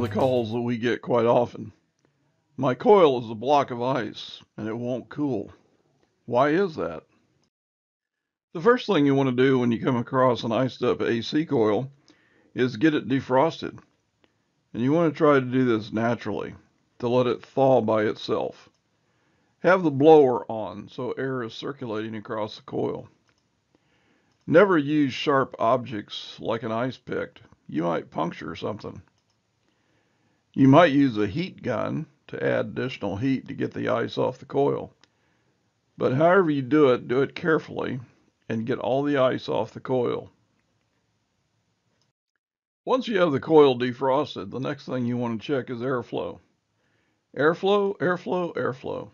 the calls that we get quite often. My coil is a block of ice and it won't cool. Why is that? The first thing you want to do when you come across an iced up AC coil is get it defrosted. And you want to try to do this naturally, to let it thaw by itself. Have the blower on so air is circulating across the coil. Never use sharp objects like an ice pick. You might puncture something. You might use a heat gun to add additional heat to get the ice off the coil. But however you do it carefully and get all the ice off the coil. Once you have the coil defrosted, the next thing you want to check is airflow. Airflow, airflow, airflow.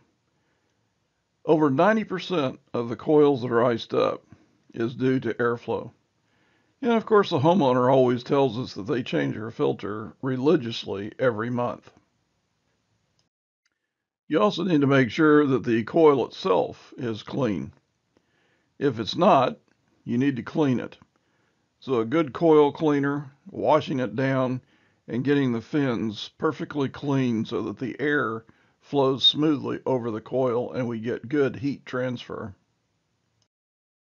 Over 90% of the coils that are iced up is due to airflow. And of course, the homeowner always tells us that they change their filter religiously every month. You also need to make sure that the coil itself is clean. If it's not, you need to clean it. So a good coil cleaner, washing it down, and getting the fins perfectly clean so that the air flows smoothly over the coil and we get good heat transfer.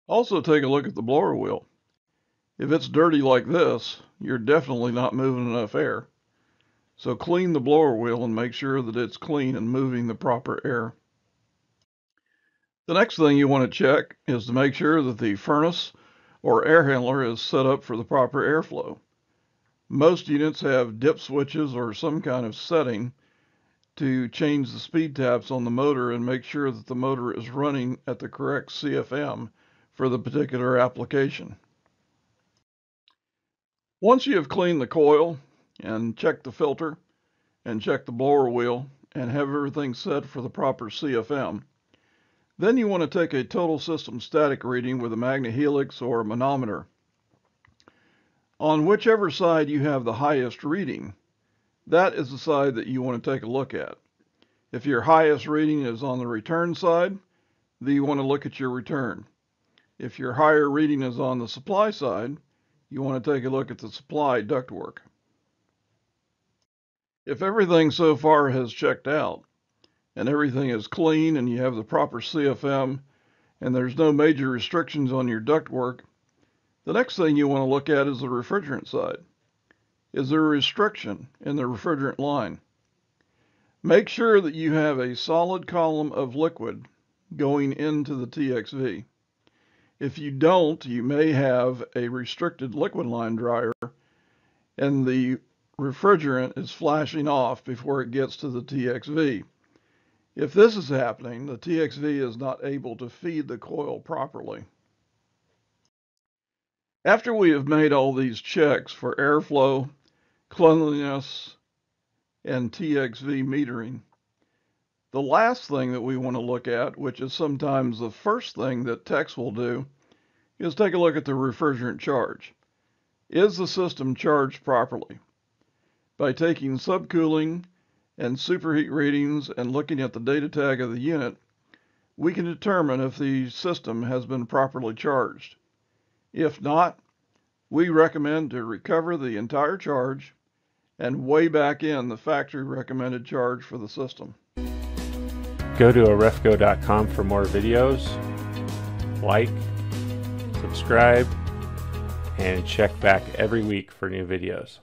Also take a look at the blower wheel. If it's dirty like this, you're definitely not moving enough air. So clean the blower wheel and make sure that it's clean and moving the proper air. The next thing you want to check is to make sure that the furnace or air handler is set up for the proper airflow. Most units have dip switches or some kind of setting to change the speed taps on the motor and make sure that the motor is running at the correct CFM for the particular application. Once you have cleaned the coil and checked the filter and checked the blower wheel and have everything set for the proper CFM, then you want to take a total system static reading with a magnehelix or a manometer. On whichever side you have the highest reading, that is the side that you want to take a look at. If your highest reading is on the return side, then you want to look at your return. If your higher reading is on the supply side, you want to take a look at the supply ductwork. If everything so far has checked out, and everything is clean and you have the proper CFM, and there's no major restrictions on your ductwork, the next thing you want to look at is the refrigerant side. Is there a restriction in the refrigerant line? Make sure that you have a solid column of liquid going into the TXV. If you don't, you may have a restricted liquid line dryer and the refrigerant is flashing off before it gets to the TXV. If this is happening, the TXV is not able to feed the coil properly. After we have made all these checks for airflow, cleanliness, and TXV metering, the last thing that we want to look at, which is sometimes the first thing that techs will do, is take a look at the refrigerant charge. Is the system charged properly? By taking subcooling and superheat readings and looking at the data tag of the unit, we can determine if the system has been properly charged. If not, we recommend to recover the entire charge and weigh back in the factory recommended charge for the system. Go to arefco.com for more videos, like, subscribe, and check back every week for new videos.